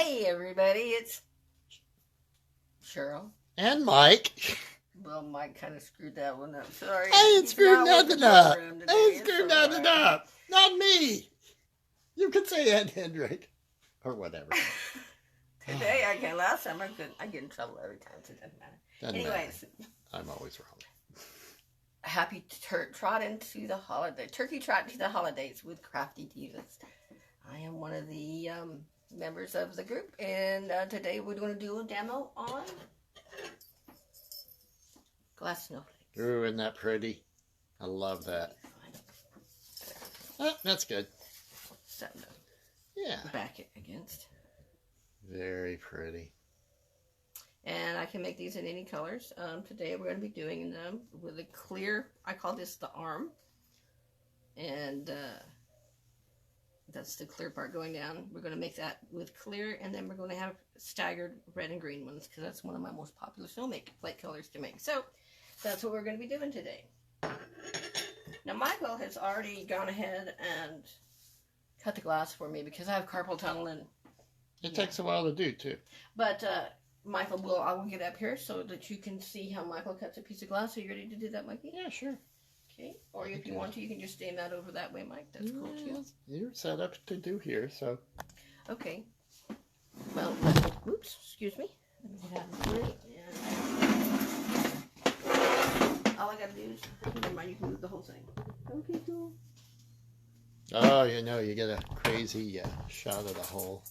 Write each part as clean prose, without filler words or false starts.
Hey everybody, it's Cheryl. And Mike. Well, Mike kind of screwed that one up. Sorry. I ain't screwed nothing up. I ain't screwed nothing up. Not me. You can say Ed Hendrick. Or whatever. Today I can. Last time I get in trouble every time, so it doesn't matter. Anyways. Matter. I'm always wrong. Happy turkey trot into the holidays with Crafty Divas. I am one of the members of the group, and today we're going to do a demo on glass snowflakes. Ooh, isn't that pretty? I love that. Oh, that's good. Something to back it against. Very pretty. And I can make these in any colors. Today we're going to be doing them with a clear, I call this the arm. And that's the clear part going down. We're going to make that with clear, and then we're going to have staggered red and green ones, because that's one of my most popular snowflake colors to make. So that's what we're going to be doing today. Now Michael has already gone ahead and cut the glass for me, because I have carpal tunnel, and it takes a while to do too. But Michael, I will get up here so that you can see how Michael cuts a piece of glass. Are you ready to do that, Mikey? Yeah, sure. Okay. Or if you want to, you can just stand that over that way, Mike. That's cool too. You're set up to do here, so. Okay. Well, oops, excuse me. Let me get out of the way. All I gotta do is, never mind, you can move the whole thing. Okay, cool. Oh, you know, you get a crazy shot of the hole.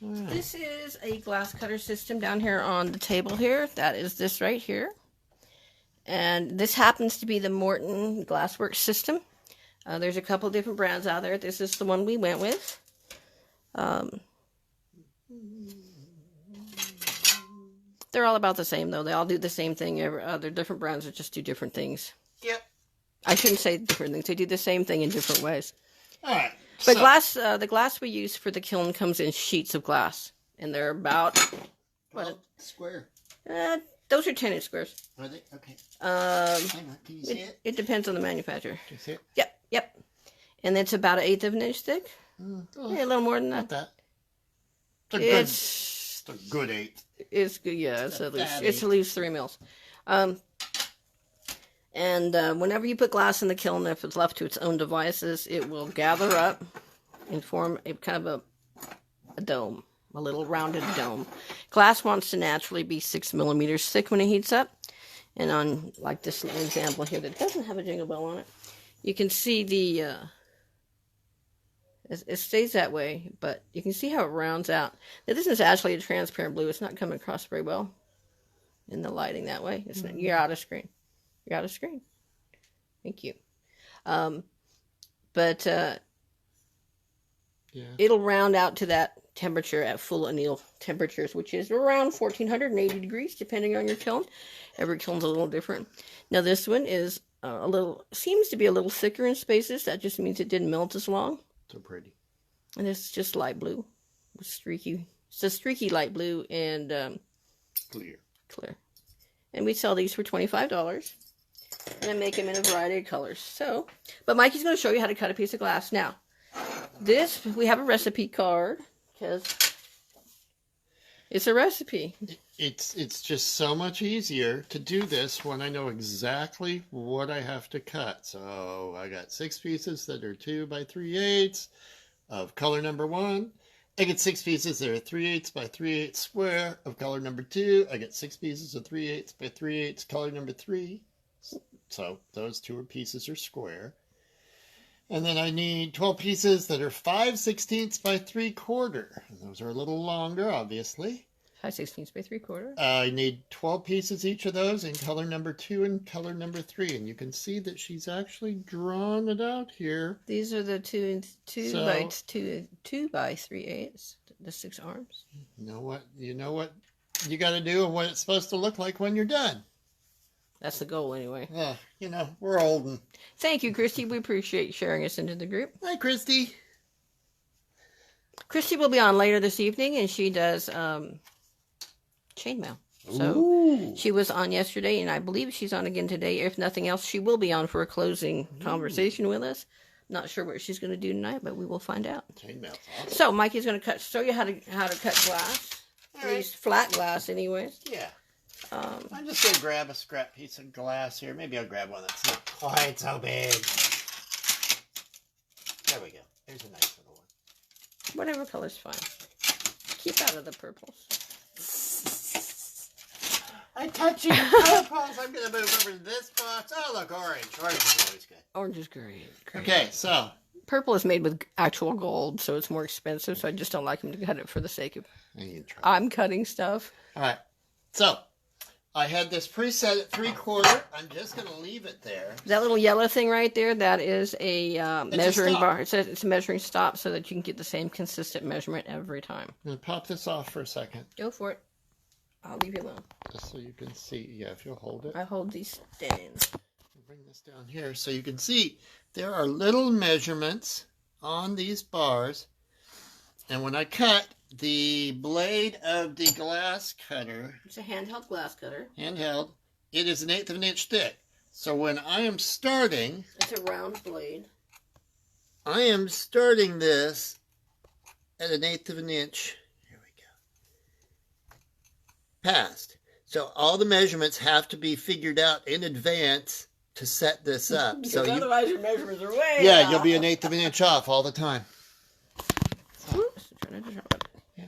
Right. This is a glass cutter system down here on the table here. That is this right here. And this happens to be the Morton Glassworks system. There's a couple different brands out there. This is the one we went with. They're all about the same, though. They all do the same thing. They're different brands that just do different things. Yep. I shouldn't say different things. They do the same thing in different ways. All right. But the glass we use for the kiln comes in sheets of glass. And they're about... Square. Those are 10-inch squares. Are they? Okay. Hang on. Can you see it? It depends on the manufacturer. Can you see it? Yep. And it's about 1/8 of an inch thick. Yeah, a little more than that. Not that. It's a good 8. It's good, yeah. It's at least 3 mils. And whenever you put glass in the kiln, if it's left to its own devices, it will gather up and form a kind of a dome, a little rounded dome. Glass wants to naturally be 6 millimeters thick when it heats up. And on, like this little example here that doesn't have a jingle bell on it, you can see it stays that way, but you can see how it rounds out. Now, this is actually a transparent blue. It's not coming across very well in the lighting that way. It's not, you're out of screen. You're out of screen. Thank you. It'll round out to that temperature at full anneal temperatures, which is around 1480 degrees, depending on your kiln. Every kiln's a little different. Now, this one is seems to be a little thicker in spaces. That just means it didn't melt as long. So pretty. And it's just light blue. Streaky. It's a streaky light blue and Clear. And we sell these for $25. And I make them in a variety of colors. So, but Mikey's going to show you how to cut a piece of glass. Now, this, we have a recipe card, because it's a recipe. It's just so much easier to do this when I know exactly what I have to cut. So I got 6 pieces that are 2 by 3/8 of color number 1. I get 6 pieces that are 3/8 by 3/8 square of color number 2. I get 6 pieces of 3/8 by 3/8 color number 3. So those 2 pieces are square. And then I need 12 pieces that are 5/16 by 3/4. Those are a little longer, obviously. 5/16 by 3/4. I need 12 pieces each of those in color number 2 and color number 3. And you can see that she's actually drawn it out here. These are the 2 by 3/8, the 6 arms. You know what you got to do and what it's supposed to look like when you're done. That's the goal, anyway. Yeah, we're old. And... Thank you, Christy. We appreciate you sharing us into the group. Hi, Christy. Christy will be on later this evening, and she does chainmail. So Ooh. She was on yesterday, and I believe she's on again today. If nothing else, she will be on for a closing conversation with us. Not sure what she's going to do tonight, but we will find out. Chainmail's awesome. So Mikey's going to show you how to cut glass. All At right. least flat glass, anyways. Yeah. I'm just going to grab a scrap piece of glass here. Maybe I'll grab one that's not quite so big. There we go. There's a nice little one. Whatever color's fine. Keep out of the purples. I'm touching purples. I'm going to move over to this box. Oh, look, orange. Orange is always good. Orange is great. Okay, so. Purple is made with actual gold, so it's more expensive, so I just don't like him to cut it for the sake of... I'm cutting stuff. All right. So, I had this preset at 3/4. I'm just going to leave it there. That little yellow thing right there, that is a measuring bar. It's a measuring stop so that you can get the same consistent measurement every time. I'm going to pop this off for a second. Go for it. I'll leave you alone. Just so you can see. Yeah, if you'll hold it. I hold these stands. I'll bring this down here so you can see there are little measurements on these bars. And when I cut the blade of the glass cutter, it's a handheld glass cutter. Handheld. It is 1/8 of an inch thick. So when I am starting, it's a round blade. I am starting this at 1/8 of an inch. Here we go. Past. So all the measurements have to be figured out in advance to set this up. Because so otherwise your measurements are way yeah, you'll be 1/8 of an inch off all the time. Oops, trying to drop it. Yeah.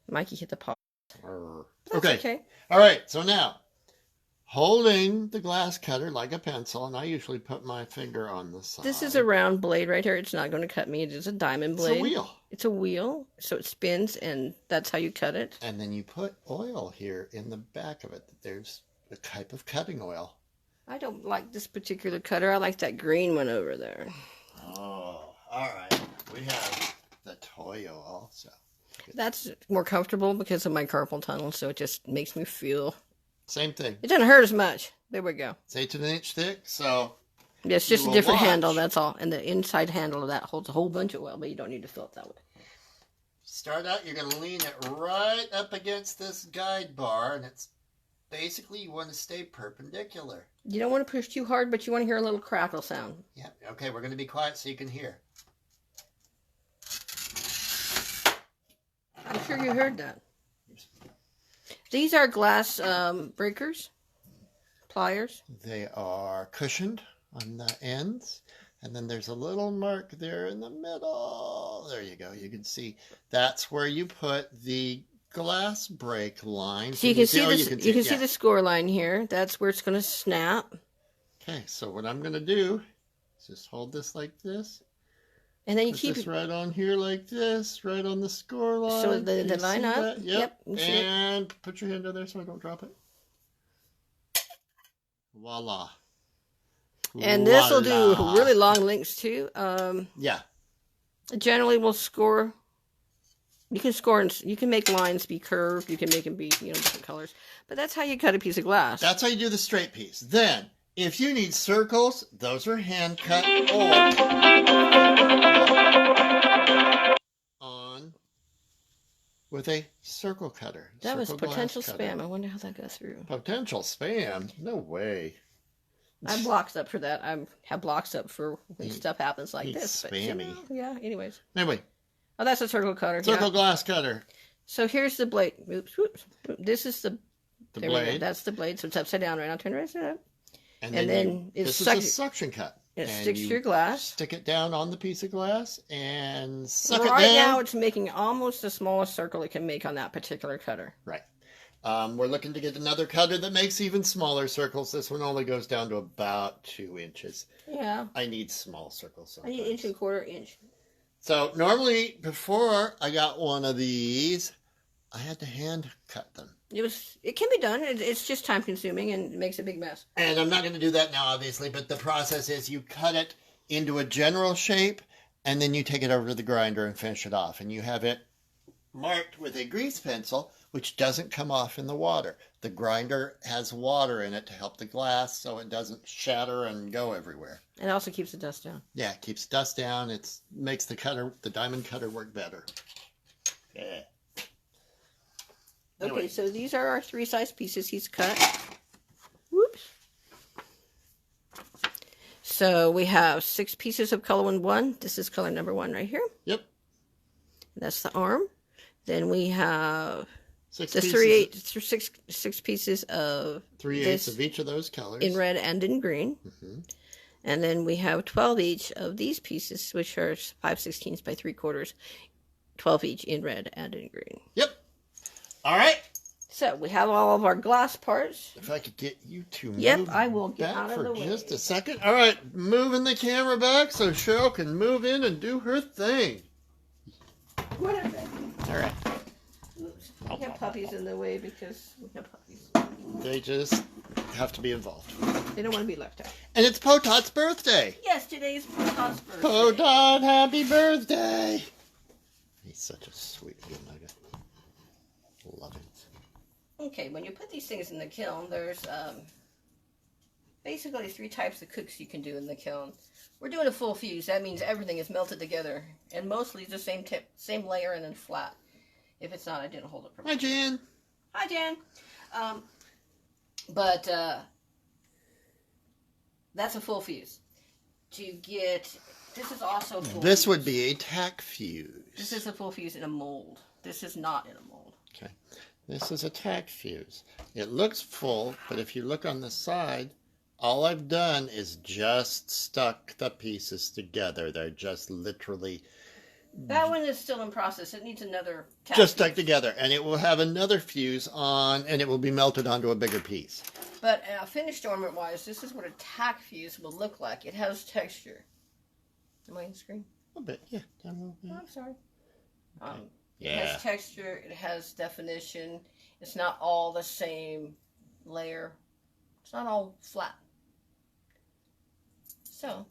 Mikey hit the pause. Okay. All right. So now, holding the glass cutter like a pencil, and I usually put my finger on the side. This is a round blade right here. It's not going to cut me. It is a diamond blade. It's a wheel. It's a wheel, so it spins, and that's how you cut it. And then you put oil here in the back of it. There's a type of cutting oil. I don't like this particular cutter. I like that green one over there. Oh, all right. We have the Toyo also. That's more comfortable because of my carpal tunnel, so it just makes me feel... Same thing. It doesn't hurt as much. There we go. It's 1/8 of an inch thick, so... Yeah, it's just a different handle, that's all. And the inside handle of that holds a whole bunch of oil, but you don't need to fill it that way. Start out, you're going to lean it right up against this guide bar, and it's basically you want to stay perpendicular. You don't want to push too hard, but you want to hear a little crackle sound. Yeah, okay, we're going to be quiet so you can hear. I'm sure you heard that. These are glass breakers, pliers. They are cushioned on the ends, and then there's a little mark there in the middle. There you go. You can see that's where you put the glass break line. So you can see this. You can see the score line here. That's where it's going to snap. Okay, so what I'm going to do is just hold this like this. And then you Put keep this right on here like this, right on the score line. So the line up. Yep. And put your hand on there so I don't drop it. Voila. And this will do really long links too. Yeah. Generally, we'll score. You can score and you can make lines be curved. You can make them be different colors. But that's how you cut a piece of glass. That's how you do the straight piece. Then, if you need circles, those are hand cut or on with a circle cutter. That was potential spam. I wonder how that got through. Potential spam? No way. I have blocks up for that. I have blocks up for when stuff happens like this. Spammy. But, yeah, anyways. Anyway. Oh, that's a circle cutter. Circle glass cutter. So here's the blade. Oops, whoops. This is the blade. That's the blade. So it's upside down right now. Turn it right side up. And then this is a suction cut. It sticks to your glass. Stick it down on the piece of glass and suck it down. Right now it's making almost the smallest circle it can make on that particular cutter. Right. We're looking to get another cutter that makes even smaller circles. This one only goes down to about 2 inches. Yeah. I need small circles sometimes. I need 1 1/4 inch. So normally, before I got one of these, I had to hand cut them. It can be done. It's just time consuming and it makes a big mess. And I'm not going to do that now, obviously, but the process is you cut it into a general shape, and then you take it over to the grinder and finish it off. And you have it marked with a grease pencil, which doesn't come off in the water. The grinder has water in it to help the glass so it doesn't shatter and go everywhere. It also keeps the dust down. Yeah, it keeps dust down. It makes the diamond cutter work better. Yeah. Okay, so these are our 3 size pieces he's cut. Whoops. So we have 6 pieces of color 1. This is color number 1 right here. Yep. That's the arm. Then we have 6 the pieces. 6 pieces of 3/8 of each of those colors. in red and in green. Mm-hmm. And then we have 12 each of these pieces, which are 5/16 by 3/4, 12 each in red and in green. Yep. All right. So we have all of our glass parts. If I could get you to Yep, I will get back out of for the way. just a second. All right, moving the camera back so Cheryl can move in and do her thing. Whatever. All right. Oops. We have puppies in the way because we have puppies. They just have to be involved. They don't want to be left out. And it's Potot's birthday. Yes, today's Potot's birthday. Potot, happy birthday. He's such a sweet little nugget. Love him. Okay, when you put these things in the kiln, there's basically 3 types of cooks you can do in the kiln. We're doing a full fuse. That means everything is melted together, and mostly the same layer and then flat. If it's not, I didn't hold it properly. Hi, Jan. Hi, Jan. That's a full fuse. To get, this is also full This fuse. would be a tack fuse. This is a full fuse in a mold. This is not in a mold. Okay. This is a tack fuse. It looks full, but if you look on the side, all I've done is just stuck the pieces together. They're just literally That one is still in process. It needs another tack just fuse. stuck together. And it will have another fuse on, and it will be melted onto a bigger piece. But finished ornament-wise, this is what a tack fuse will look like. It has texture. Am I on screen? A little bit, yeah. Oh, I'm sorry. Okay. It Yeah. has texture. It has definition. It's not all the same layer. It's not all flat. So,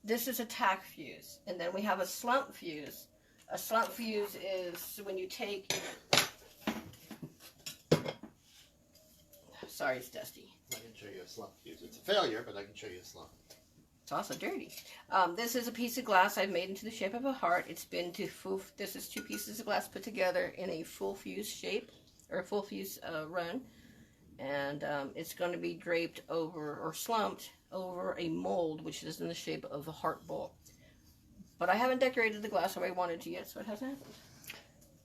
this is a tack fuse. And then we have a slump fuse. A slump fuse is when you take... Sorry, it's dusty. I can show you a slump fuse. It's a failure, but I can show you a slump. It's also dirty. This is a piece of glass I've made into the shape of a heart. It's been to full... This is 2 pieces of glass put together in a full fuse shape, or a full fuse run. And it's going to be draped over, or slumped over a mold, which is in the shape of a heart bowl. But I haven't decorated the glass the way I wanted to yet, so it hasn't happened.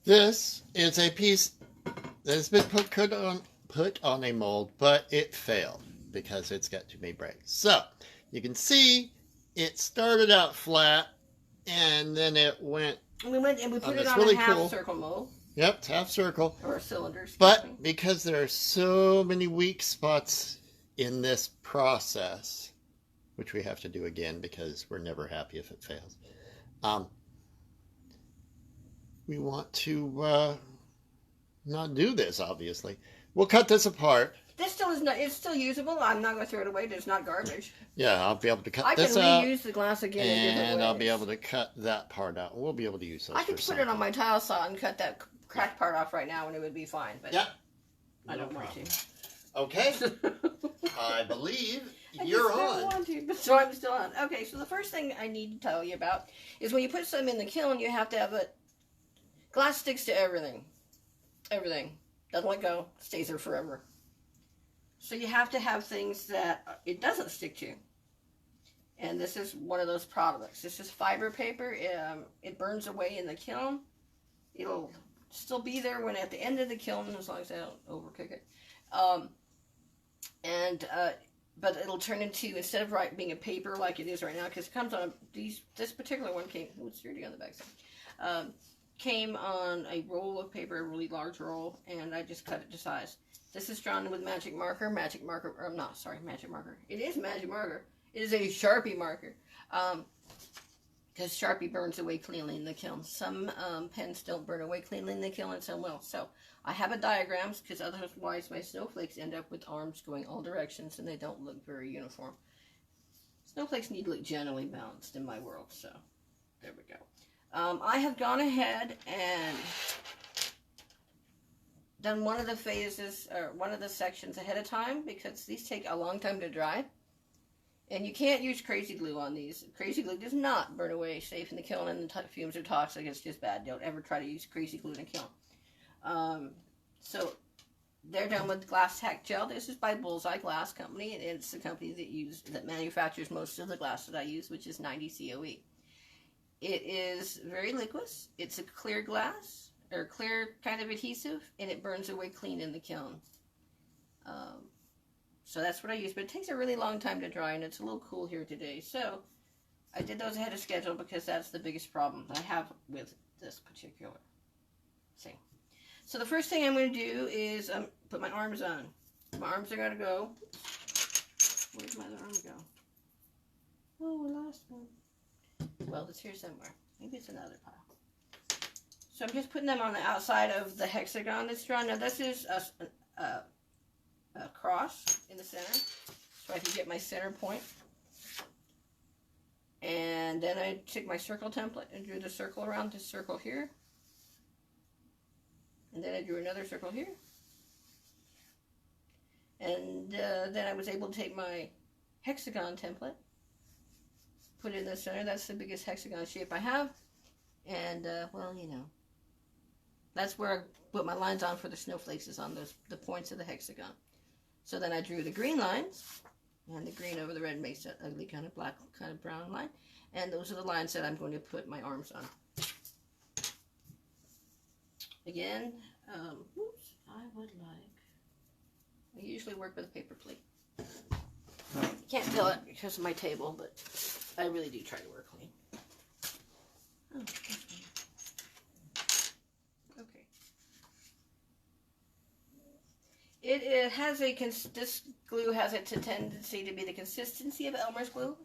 This is a piece that has been put on a mold, but it failed because it's got too many breaks. So you can see it started out flat, and then it went. We went and we put it on really a half cool circle mold, Yep, it's half circle. or a cylinder. excuse me. But because there are so many weak spots in this process, which we have to do again because we're never happy if it fails, we want to not do this, obviously. We'll cut this apart. This still is not. It's still usable. I'm not going to throw it away. It's not garbage. Yeah, I'll be able to cut I can this out. reuse the glass again in different And ways. I'll be able to cut that part out. We'll be able to use those I could for put it on something. my tile saw and cut that cracked part off right now, and it would be fine. But Yep. I don't No want problem. to. Okay. I believe I you're just don't on. want to, so I'm still on. Okay, so the first thing I need to tell you about is when you put some in the kiln, you have to have a glass sticks to everything. Everything. Doesn't let go. Stays there forever. So you have to have things that it doesn't stick to. And this is one of those products. This is fiber paper. It burns away in the kiln. It'll still be there when at the end of the kiln, as long as I don't overcook it. But it'll turn into, instead of being a paper like it is right now, because it comes on this particular one came, it's dirty on the back side, came on a roll of paper, a really large roll, and I just cut it to size. This is drawn with magic marker. Magic marker. It is magic marker. It is a Sharpie marker. Because Sharpie burns away cleanly in the kiln. Some pens don't burn away cleanly in the kiln, and some will. So I have a diagrams, because otherwise my snowflakes end up with arms going all directions, and they don't look very uniform. Snowflakes need to look generally balanced in my world, so there we go. I have gone ahead and done one of the phases, or one of the sections ahead of time, because these take a long time to dry. And you can't use crazy glue on these. Crazy glue does not burn away safe in the kiln, and the fumes are toxic. It's just bad. Don't ever try to use crazy glue in a kiln. So they're done with glass tack gel. This is by Bullseye Glass Company, and it's the company that manufactures most of the glass that I use, which is 90 COE. It is very liquid. It's a clear glass, or clear kind of adhesive, and it burns away clean in the kiln. So that's what I use, but it takes a really long time to dry, and it's a little cool here today. So I did those ahead of schedule because that's the biggest problem I have with this particular thing. So the first thing I'm going to do is put my arms on. My arms are going to go. Where'd my other arm go? Oh, we lost one. Well, it's here somewhere. Maybe it's another pile. So I'm just putting them on the outside of the hexagon that's drawn. Now this is a cross in the center, so I can get my center point. And then I took my circle template and drew the circle around this circle here. And then I drew another circle here. And then I was able to take my hexagon template, put it in the center. That's the biggest hexagon shape I have. And, well, you know, that's where I put my lines on for the snowflakes, is on the points of the hexagon. So then I drew the green lines, and the green over the red makes that ugly kind of black, kind of brown line. And those are the lines that I'm going to put my arms on. Again, oops, I would like, I usually work with a paper plate. Can't tell it because of my table, but I really do try to work clean. Oh, okay. It has this glue has a tendency to be the consistency of Elmer's glue.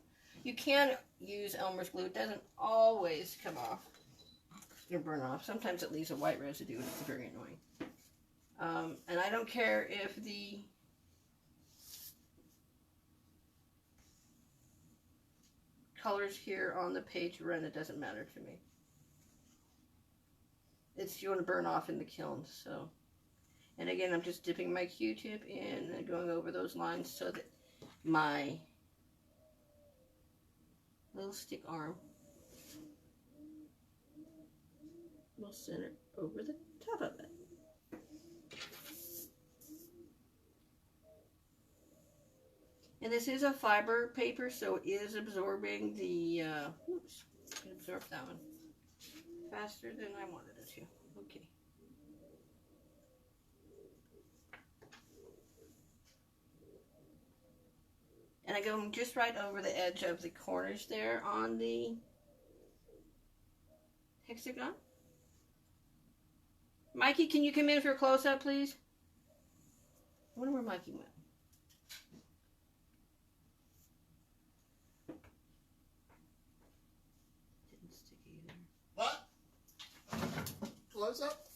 You can use Elmer's glue. It doesn't always come off or burn off. Sometimes it leaves a white residue, and it's very annoying. And I don't care if the colors here on the page run. It doesn't matter to me. It's going to burn off in the kiln, so. And again, I'm just dipping my Q-tip in and going over those lines so that my little stick arm will center over the top of it. And this is a fiber paper, so it is absorbing the, oops, it absorbed that one faster than I wanted it to. Okay. And I go just right over the edge of the corners there on the hexagon. Mikey, can you come in for a close-up, please? I wonder where Mikey went. Didn't stick either. What? Close-up?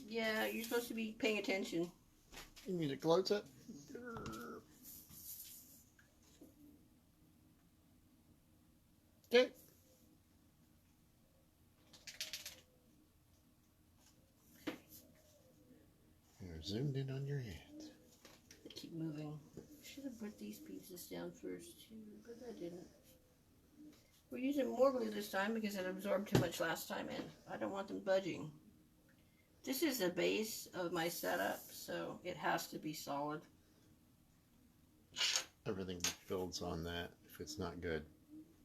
Yeah, you're supposed to be paying attention. You need a close-up? Okay. You're zoomed in on your hands. They keep moving. Should have put these pieces down first too, but I didn't. We're using more glue this time because it absorbed too much last time, and I don't want them budging. This is the base of my setup, so it has to be solid. Everything builds on that if it's not good.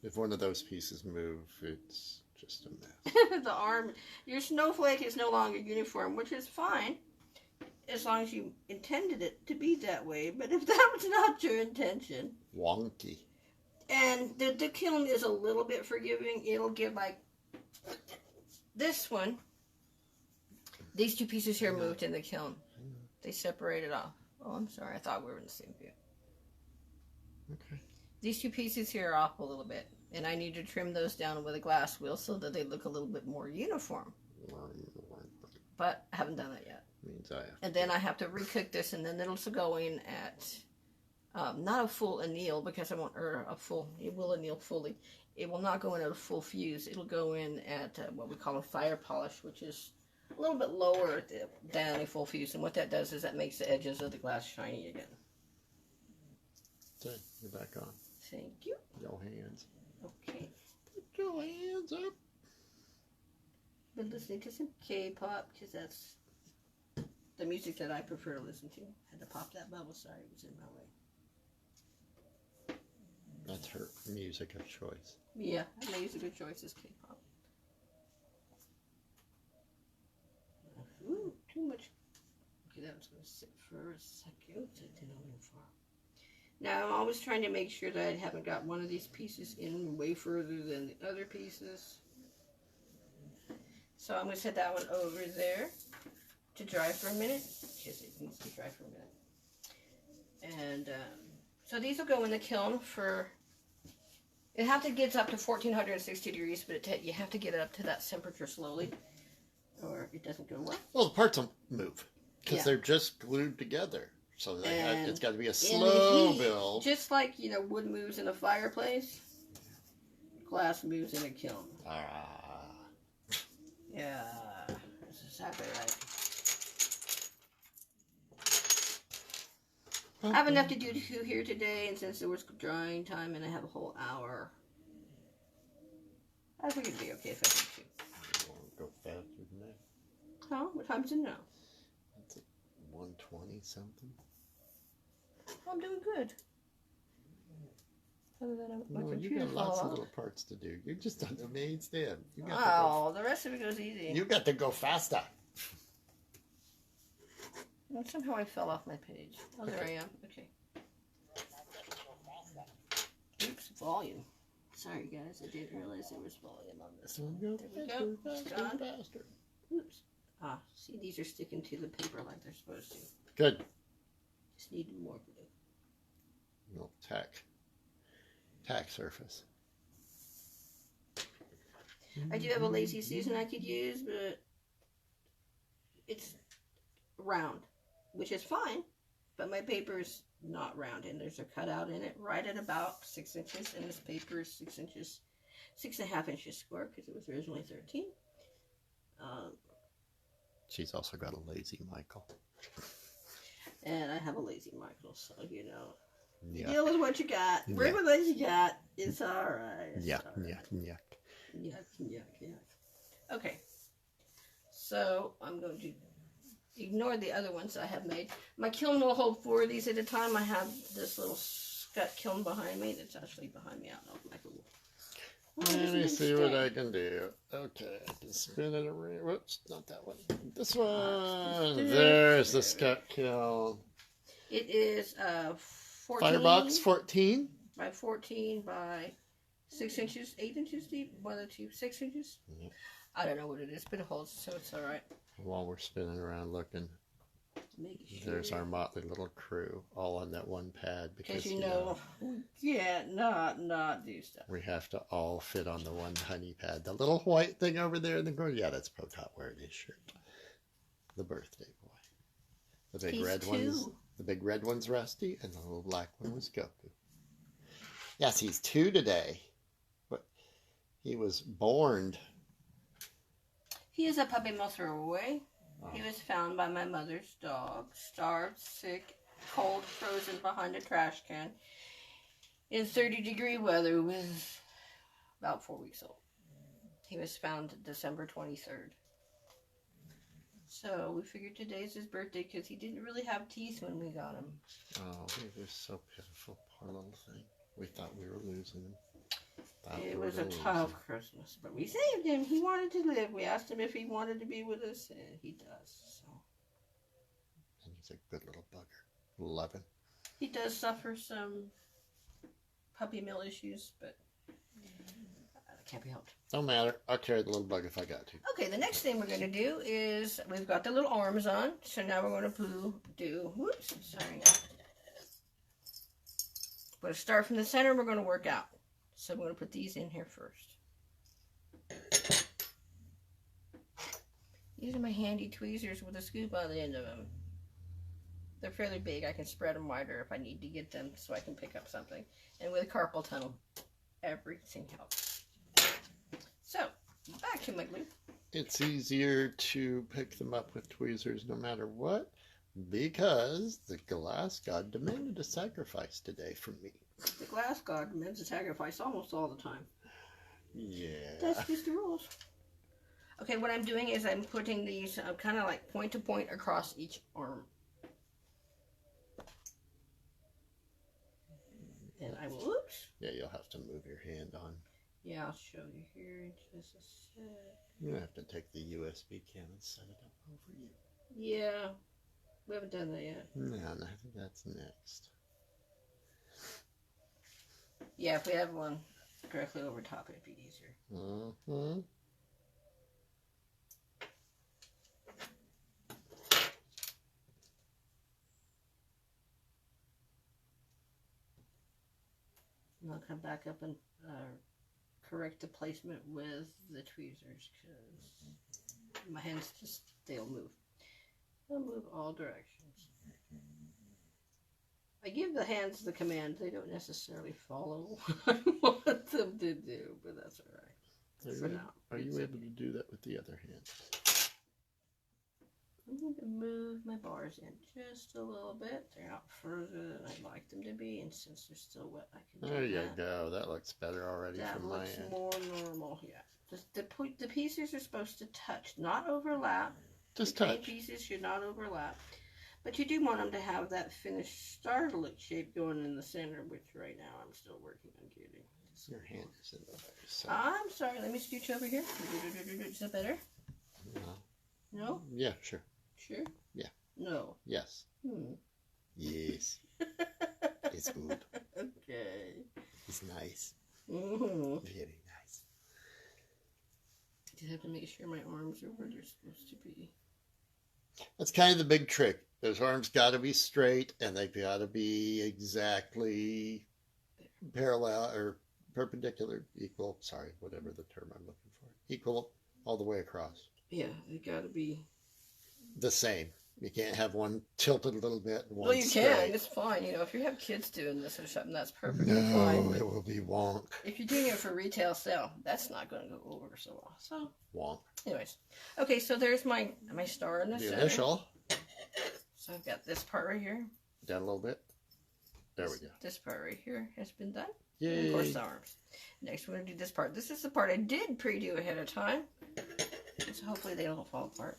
If one of those pieces move, it's just a mess. The arm, your snowflake is no longer uniform, which is fine, as long as you intended it to be that way. But if that was not your intention, Wonky. and the kiln is a little bit forgiving, it'll give like this one. These two pieces here moved in the kiln. They separated off. Oh, I'm sorry. I thought we were in the same view. Okay. These two pieces here are off a little bit, and I need to trim those down with a glass wheel so that they look a little bit more uniform. But I haven't done that yet. Means I have and then I have to recook this, and then it'll go in at not a full anneal, because I want, or a full, it will anneal fully. It will not go in at a full fuse. It'll go in at what we call a fire polish, which is a little bit lower than a full fuse. And what that does is that makes the edges of the glass shiny again. Okay, you're back on. Thank you. Your hands. Okay. Put your hands up. Been listening to some K-pop because that's the music that I prefer to listen to. Had to pop that bubble. Sorry, it was in my way. That's her music of choice. Yeah, my music of choice is K-pop. Ooh, too much. Okay, that was going to sit for a second. Now, I'm always trying to make sure that I haven't got one of these pieces in way further than the other pieces. So I'm going to set that one over there to dry for a minute. Because it needs to dry for a minute. And so these will go in the kiln for... It have to get up to 1460 degrees, but you have to get it up to that temperature slowly, or it doesn't go well. Well, the parts will move because they're just glued together. So it's got to be a slow build. Just like, you know, wood moves in a fireplace, glass moves in a kiln. Yeah, that's exactly right. I have enough to do here today, and since it was drying time and I have a whole hour, I think it'd be okay if I did two. You want to go faster than that? Huh? What time is it now? It's like 1:20 something. I'm doing good. Other than my No, you computer got lots fall of off. little parts to do. You're just on the main stand. You got Oh, the rest of it goes easy. You got to go faster. And somehow I fell off my page. Oh, there I am. Okay. Oops, volume. Sorry, guys. I didn't realize there was volume on this one. Go There we faster, go. faster, Done. faster. Oops. Ah, see, these are sticking to the paper like they're supposed to. Good. Just need more glue. No, tack surface. I do have a lazy Susan I could use, but it's round, which is fine, but my paper is not round, and there's a cutout in it right at about 6 inches, and this paper is 6 inches, 6.5 inches square, because it was originally 13. She's also got a lazy Michael. And I have a lazy Michael, so, you know, Yeah. deal with what you got. Bring with what you got. It's all right. Yeah, all right. yeah. Yuck. Okay. So I'm going to ignore the other ones I have made. My kiln will hold 4 of these at a time. I have this little scut kiln behind me. That's actually behind me. I don't know if Michael will. Let me see what I can do. Okay, I can spin it around. Whoops, not that one. This one. There's the scut kiln. It is 14 Firebox 14. by 14 by 6 inches, 8 inches deep. 1 or 2, 6 inches. Yep. I don't know what it is, but it holds, so it's all right. While we're spinning around looking, there's our motley little crew all on that one pad because you know we can't not do stuff. we have to all fit on the one honey pad. The little white thing over there in the corner, yeah, that's Pocat wearing his shirt. The birthday boy. The big He's red 2. one's the big red one's Rusty, and the little black one was Goku. Yes, he's 2 today, but he was born. He is a puppy mill throwaway. He was found by my mother's dog, starved, sick, cold, frozen behind a trash can in 30-degree weather with about 4 weeks old. He was found December 23rd. So we figured today's his birthday because he didn't really have teeth when we got him. Oh, he was so pitiful, poor little thing. We thought we were losing him. It was a tough Christmas, but we saved him. He wanted to live. We asked him if he wanted to be with us, and he does. So. And he's a good little bugger. Love him. He does suffer some puppy mill issues, but can't be helped. Don't matter. I'll carry the little bug if I got to. Okay, the next thing we're going to do is we've got the little arms on, so now we're going to do. Whoops, sorry. We're going to start from the center. We're going to work out. So I'm going to put these in here first. These are my handy tweezers with a scoop on the end of them. They're fairly big. I can spread them wider if I need to get them so I can pick up something. And with a carpal tunnel, everything helps. So, back to my glue. It's easier to pick them up with tweezers no matter what because the glass god demanded a sacrifice today from me. The glass god demands a sacrifice almost all the time. Yeah. That's just the rules. Okay, what I'm doing is I'm putting these kind of like point to point across each arm. And I will, oops. Yeah, you'll have to move your hand on. Yeah, I'll show you here in just a sec. You're going to have to take the USB cam and set it up over you. Yeah, we haven't done that yet. No, I think that's next. Yeah, if we have one directly over top, it'd be easier. Mm-hmm. And I'll come back up and correct the placement with the tweezers because my hands just, they'll move. They'll move all directions. I give the hands the command. They don't necessarily follow what I want them to do, but that's all right. For now. Are you able to do that with the other hand? I'm going to move my bars in just a little bit. They're not further than I'd like them to be, and since they're still wet, I can do There you that. go. That looks better already from my end. That looks more normal, yeah. The pieces are supposed to touch, not overlap. Just the touch. Pieces should not overlap. But you do want them to have that finished star look shape going in the center, which right now I'm still working on getting. Your hand is in the way. So. I'm sorry, let me scooch over here. Is that better? No. No? Yeah, sure. Sure? Yeah. No. Yes. Yes. It's good. Okay. It's nice. Mm-hmm. Very nice. Just have to make sure my arms are where they're supposed to be. That's kind of the big trick. Those arms got to be straight, and they've got to be exactly parallel or perpendicular, equal. Sorry, whatever the term I'm looking for. Equal all the way across. Yeah, they got to be the same. You can't have one tilted a little bit and one well, you straight. can. It's fine. You know, if you have kids doing this or something, that's perfectly No, fine. it will be wonk. If you're doing it for retail sale, that's not going to go over so well. So, Wonk. anyways, okay. So there's my star in the center. Initial. So I've got this part right here. Down a little bit. There we go. This part right here has been done. Yay. And of course, the arms. Next, we're going to do this part. This is the part I did pre-do ahead of time. So hopefully they don't fall apart.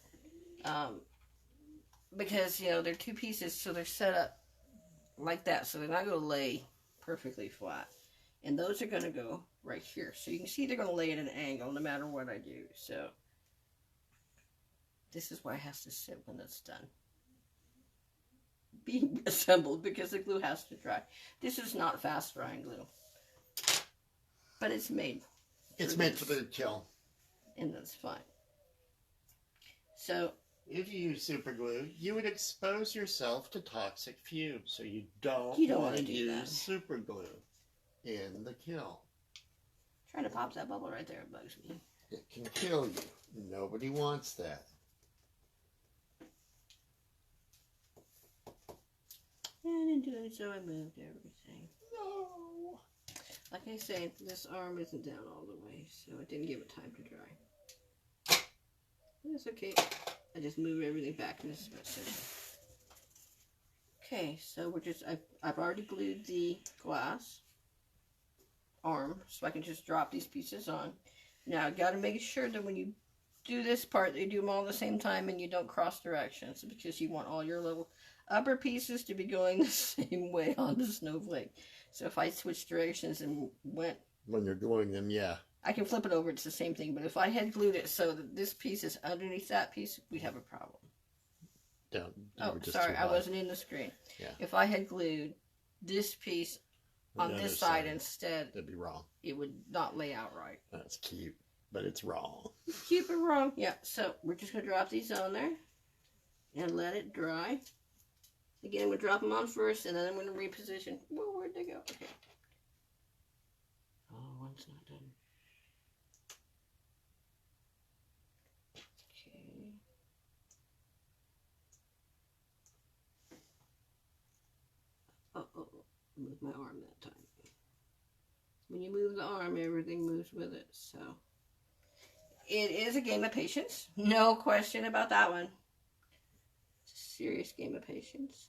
Because, you know, they're two pieces, so they're set up like that. So they're not going to lay perfectly flat. And those are going to go right here. So you can see they're going to lay at an angle no matter what I do. So this is why it has to sit when it's done being assembled, because the glue has to dry. This is not fast drying glue. But it's made. It's made for the kiln. And that's fine. So if you use super glue, you would expose yourself to toxic fumes. So you don't want to use super glue in the kiln. Trying to pop that bubble right there, it bugs me. It can kill you. Nobody wants that. And in doing so, I moved everything. No. Like I say, this arm isn't down all the way, so it didn't give it time to dry. That's okay. I just moved everything back in this position. Okay, so we're just, I've already glued the glass arm, so I can just drop these pieces on. Now, got to make sure that when you do this part, that you do them all at the same time and you don't cross directions, because you want all your little upper pieces to be going the same way on the snowflake. So if I switch directions and went... When you're gluing them, yeah. I can flip it over, it's the same thing. But if I had glued it so that this piece is underneath that piece, we'd have a problem. Down. Oh, sorry, I wasn't in the screen. Yeah. If I had glued this piece on this side instead, that'd be wrong. It would not lay out right. That's cute, but it's wrong. Cute but wrong. Yeah, so we're just going to drop these on there and let it dry. Again, we'll drop them on first, and then I'm going to reposition. Whoa, where'd they go? Okay. Oh, one's not done. Okay. Oh. Move my arm that time. When you move the arm, everything moves with it, so. It is a game of patience. No question about that one. It's a serious game of patience.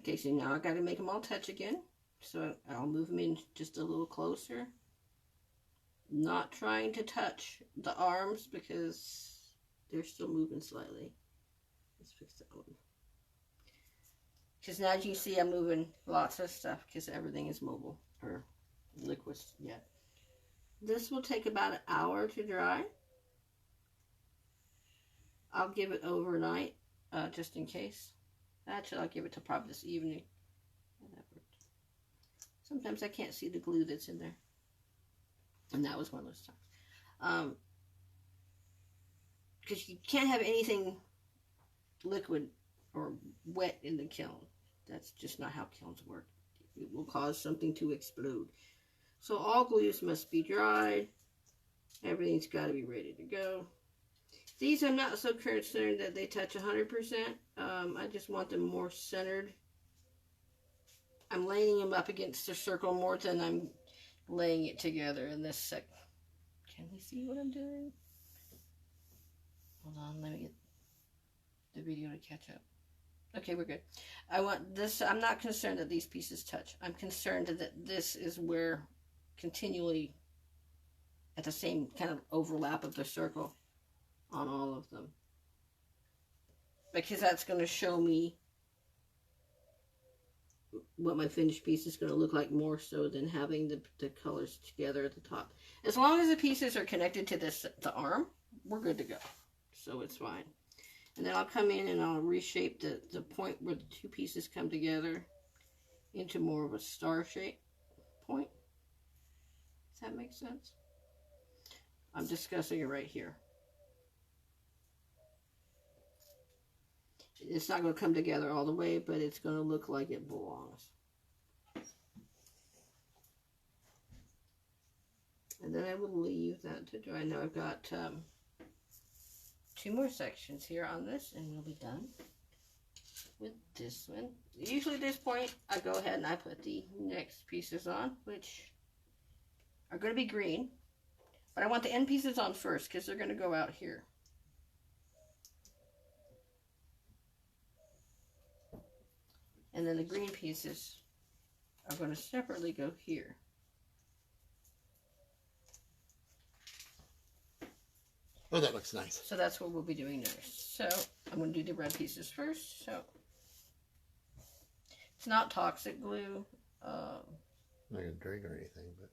Okay, so now I got to make them all touch again. So I'll move them in just a little closer. Not trying to touch the arms because they're still moving slightly. Let's fix that one. Because now as you see, I'm moving lots of stuff because everything is mobile or liquid. Yeah. This will take about an hour to dry. I'll give it overnight just in case. Actually, I'll give it till probably this evening. Sometimes I can't see the glue that's in there. And that was one of those times. Because you can't have anything liquid or wet in the kiln. That's just not how kilns work. It will cause something to explode. So all glues must be dried. Everything's got to be ready to go. These I'm not so concerned that they touch 100%. I just want them more centered. I'm laying them up against the circle more than I'm laying it together in this sec. Can we see what I'm doing? Hold on, let me get the video to catch up. Okay, we're good. I want this. I'm not concerned that these pieces touch. I'm concerned that this is where continually at the same kind of overlap of the circle on all of them. Because that's going to show me what my finished piece is going to look like more so than having the colors together at the top. As long as the pieces are connected to the arm, we're good to go. So it's fine. And then I'll come in and I'll reshape the point where the two pieces come together into more of a star shape point. Does that make sense? I'm discussing it right here. It's not going to come together all the way, but it's going to look like it belongs. And then I will leave that to dry. Now I've got 2 more sections here on this, and we'll be done with this one. Usually at this point, I go ahead and I put the next pieces on, which are going to be green. But I want the end pieces on first, because they're going to go out here. And then the green pieces are going to separately go here. Oh, that looks nice. So that's what we'll be doing next. So I'm going to do the red pieces first. So it's not toxic glue. I'm not going to drink or anything, but...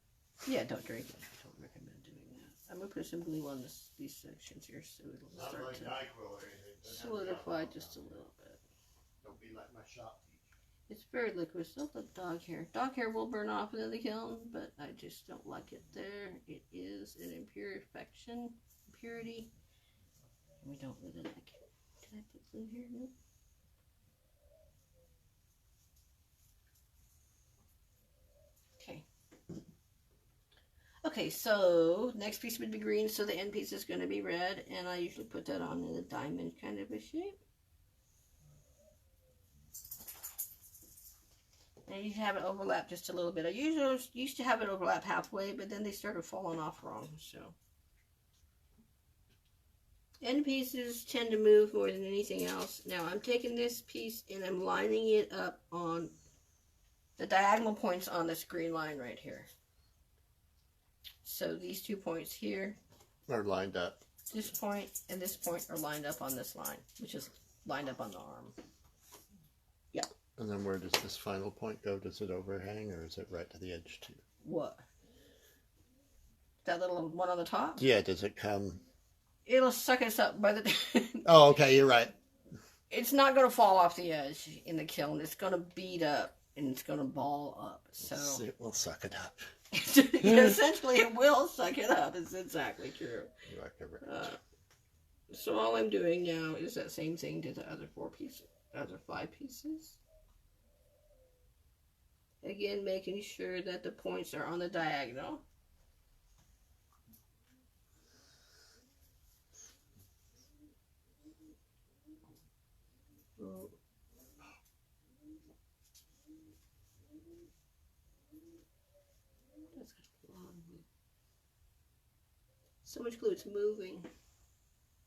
Yeah, don't drink it. I don't recommend doing that. I'm going to put some glue on these sections here so it'll start to solidify just a little bit. Don't be like my shop. It's very liquid. Still the dog hair. Dog hair will burn off in the kiln, but I just don't like it there. It is an impurity, and we don't really like it. Did I put glue here? Nope. Okay. Okay, so next piece would be green, so the end piece is going to be red, and I usually put that on in a diamond kind of a shape. And you have it overlap just a little bit. I usually used to have it overlap halfway, but then they started falling off wrong. So end pieces tend to move more than anything else. Now I'm taking this piece and I'm lining it up on the diagonal points on this green line right here. So these 2 points here are lined up. This point and this point are lined up on this line, which is lined up on the arm. Yeah. And then where does this final point go? Does it overhang or is it right to the edge too? What? That little one on the top? Yeah, does it come? It'll suck us up by the... Oh, okay, you're right. It's not going to fall off the edge in the kiln. It's going to bead up and it's going to ball up. So It will suck it up. Essentially, it will suck it up. It's exactly true. You are correct. So all I'm doing now is that same thing to the other 4 pieces, other 5 pieces. Again, making sure that the points are on the diagonal. Oh. That's so much glue, it's moving.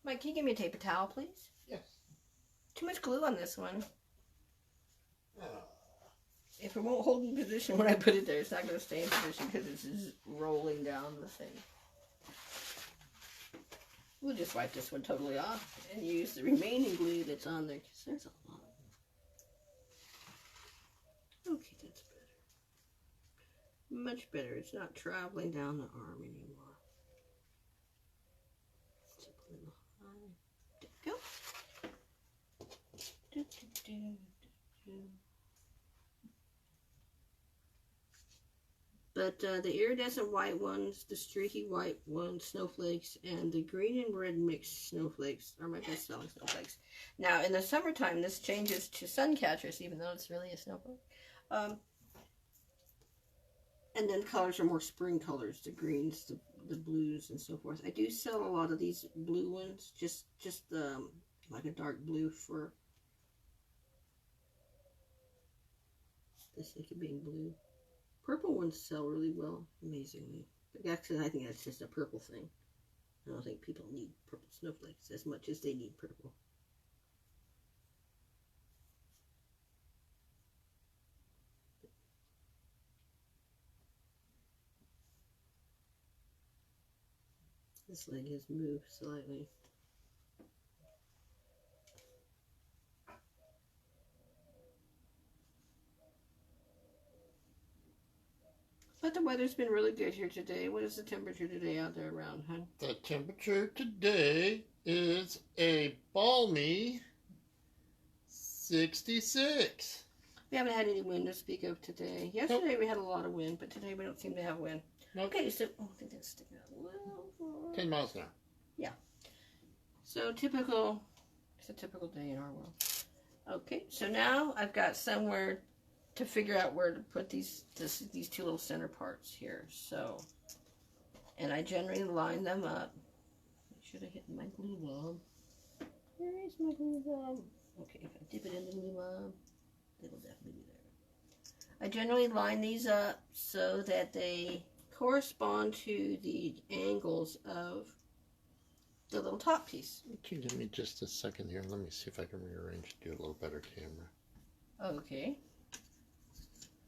Mike, can you give me a paper towel, please? Yes. Too much glue on this one. if it won't hold in position when I put it there, it's not going to stay in position because it's just rolling down the thing. We'll just wipe this one totally off and use the remaining glue that's on there because there's a lot. Okay, that's better. Much better. It's not traveling down the arm anymore. It's up a little high. There we go. Do, do, do, do. But the iridescent white ones, the streaky white ones, snowflakes, and the green and red mixed snowflakes are my best selling snowflakes. Now, in the summertime, this changes to sun catchers, even though it's really a snowflake. And then colors are more spring colors, the greens, the blues, and so forth. I do sell a lot of these blue ones, just like a dark blue for the sake of being blue. Purple ones sell really well, amazingly. But actually, I think that's just a purple thing. I don't think people need purple snowflakes as much as they need purple. This leg has moved slightly. But the weather's been really good here today. What is the temperature today out there around, hon? The temperature today is a balmy 66. We haven't had any wind to speak of today. Yesterday we had a lot of wind, but today we don't seem to have wind. Nope. Okay, so I think that's sticking out a little. 10 miles an hour. Yeah. So typical. It's a typical day in our world. Okay, so now I've got somewhere to figure out where to put these two little center parts here. So, and I generally line them up. I should have hit my glue bomb. Where is my glue bomb? Okay, if I dip it in the glue bomb, it'll definitely be there. I generally line these up so that they correspond to the angles of the little top piece. Can you give me just a second here? Let me see if I can rearrange to do a little better camera. Okay.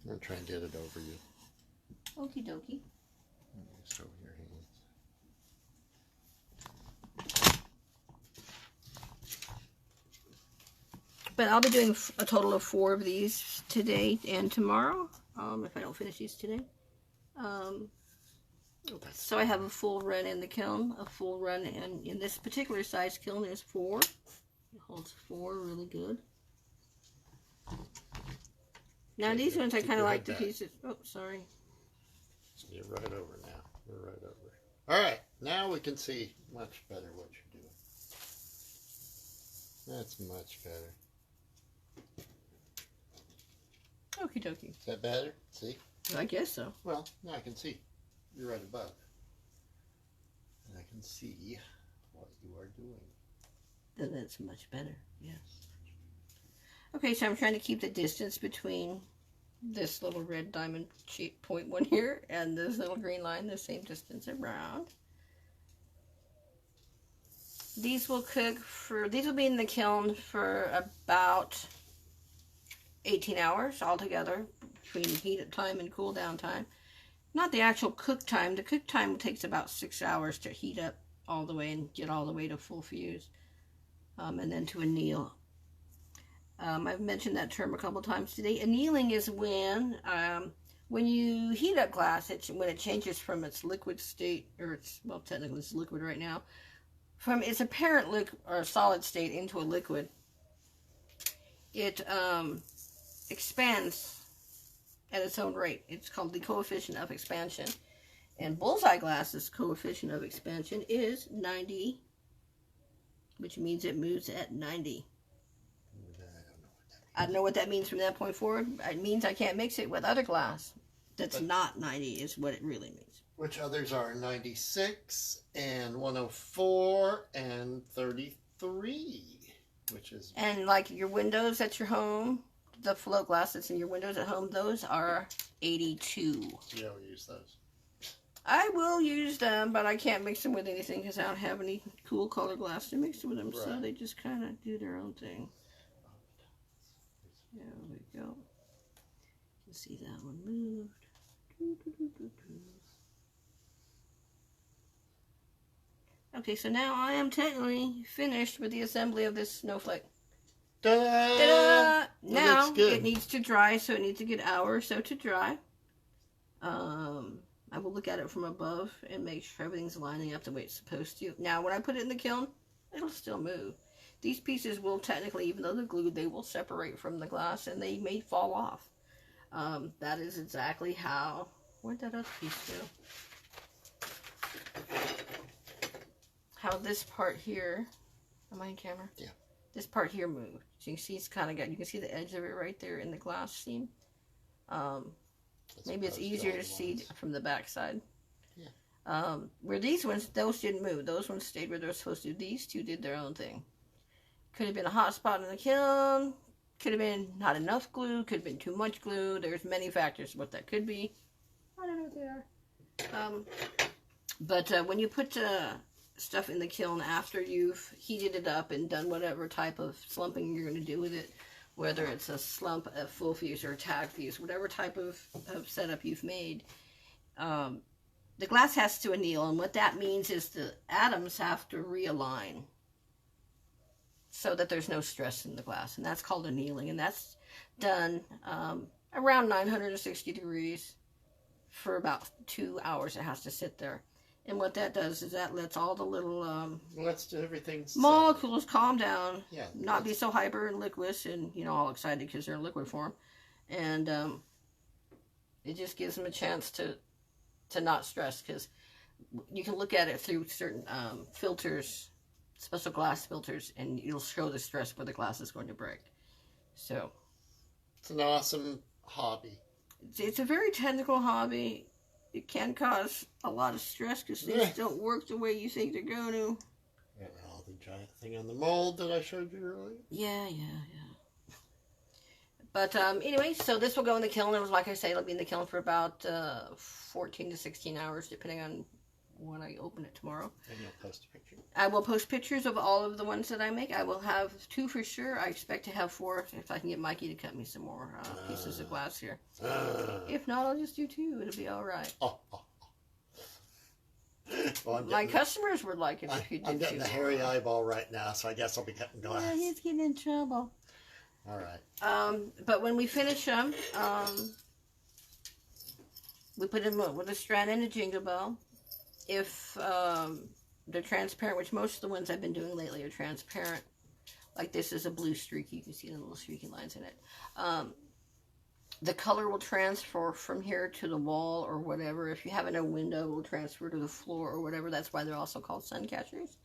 I'm going to try and get it over you. Okie dokie. Just over your hands. But I'll be doing a total of 4 of these today and tomorrow, if I don't finish these today. So I have a full run in the kiln, a full run in this particular size kiln is 4. It holds 4 really good. Now these ones I kind of like the pieces. Oh, sorry. You're right over now. You're right over. All right, now we can see much better what you're doing. That's much better. Okie dokie. Is that better? See? I guess so. Well, now I can see. You're right above. And I can see what you are doing. That's much better, yes. Okay, so I'm trying to keep the distance between this little red diamond point one here and this little green line the same distance around. These will be in the kiln for about 18 hours altogether between heat time and cool down time. Not the actual cook time. The cook time takes about 6 hours to heat up all the way and get all the way to full fuse, and then to anneal. I've mentioned that term a couple times today. Annealing is when you heat up glass, when it changes from its liquid state, or well, technically it's liquid right now, from its apparent liquid or solid state into a liquid. It expands at its own rate. It's called the coefficient of expansion. And bullseye glass's coefficient of expansion is 90, which means it moves at 90. I don't know what that means from that point forward. It means I can't mix it with other glass that's not 90 is what it really means. Which others are 96 and 104 and 33, which is... And like your windows at your home, the float glass that's in your windows at home, those are 82. You don't use those. I will use them, but I can't mix them with anything because I don't have any cool color glass to mix with them, right. So they just kind of do their own thing. There we go. See that one moved. Okay, so now I am technically finished with the assembly of this snowflake. Ta-da! Ta-da! Now looks good. it needs to dry, so it needs to get an hour or so to dry. I will look at it from above and make sure everything's lining up the way it's supposed to. Now, when I put it in the kiln, it'll still move. These pieces will technically, even though they're glued, they will separate from the glass and they may fall off. That is exactly how... Where'd that other piece go? How this part here... Am I in camera? Yeah. This part here moved. So you can see it's kind of got... You can see the edge of it right there in the glass seam. Maybe it's easier to see from the back side. Yeah. Where these ones, those didn't move. Those ones stayed where they're supposed to. These two did their own thing. Could have been a hot spot in the kiln. Could have been not enough glue. Could have been too much glue. There's many factors what that could be. I don't know what they are. But when you put stuff in the kiln after you've heated it up and done whatever type of slumping you're going to do with it, whether it's a slump, a full fuse, or a tag fuse, whatever type of setup you've made, the glass has to anneal, and what that means is the atoms have to realign so that there's no stress in the glass, and that's called annealing, and that's done around 960 degrees for about 2 hours. It has to sit there. And what that does is that lets all the little Let's do everything. molecules calm down, yeah, not be so hyper and liquid and, you know, all excited because they're in liquid form. And it just gives them a chance to not stress, because you can look at it through certain filters, special glass filters, and it'll show the stress where the glass is going to break. So it's an awesome hobby. It's a very technical hobby. It can cause a lot of stress because things don't work the way you think they're going to. All the giant thing on the mold that I showed you earlier. Yeah. But anyway, so this will go in the kiln. It was, like I say, it'll be in the kiln for about 14 to 16 hours, depending on when I open it tomorrow. And you'll post a picture. I will post pictures of all of the ones that I make. I will have 2 for sure. I expect to have 4 if I can get Mikey to cut me some more pieces of glass here. If not, I'll just do 2. It'll be all right. Well, my customers would like it if you did 2. I'm getting the hairy eyeball right now, so I guess I'll be cutting glass. Yeah, he's getting in trouble. All right. But when we finish them, we put them with a strand and a jingle bell. If they're transparent, which most of the ones I've been doing lately are transparent, like this is a blue streak, you can see the little streaky lines in it. The color will transfer from here to the wall or whatever. If you have it in a window, it will transfer to the floor or whatever. That's why they're also called sun catchers.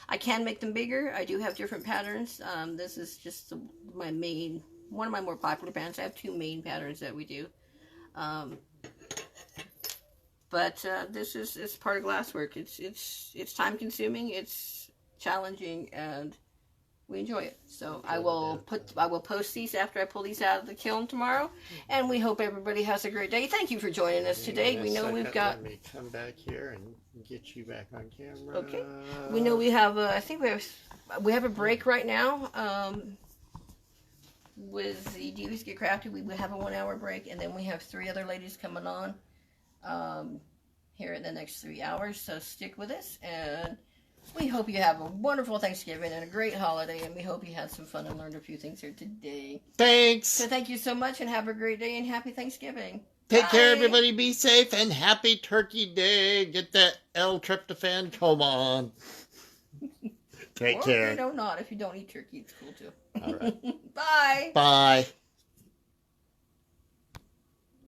I can make them bigger. I do have different patterns. This is just one of my more popular patterns. I have 2 main patterns that we do. But this is part of glasswork. It's time consuming, it's challenging, and we enjoy it. So I will post these after I pull these out of the kiln tomorrow, and we hope everybody has a great day. Thank you for joining us today. We know we've got. Let me come back here and get you back on camera. Okay. We know we have. I think we have a break right now. With the Divas Get Crafty, we have a 1-hour break, and then we have 3 other ladies coming on. Here in the next 3 hours, so stick with us, and we hope you have a wonderful Thanksgiving and a great holiday, and we hope you had some fun and learned a few things here today. Thanks. So thank you so much, and have a great day, and happy Thanksgiving. Take care, everybody. Be safe, and happy Turkey Day. Get that L-tryptophan comb on. Take care. Or, not. If you don't eat turkey, it's cool too. All right. Bye. Bye.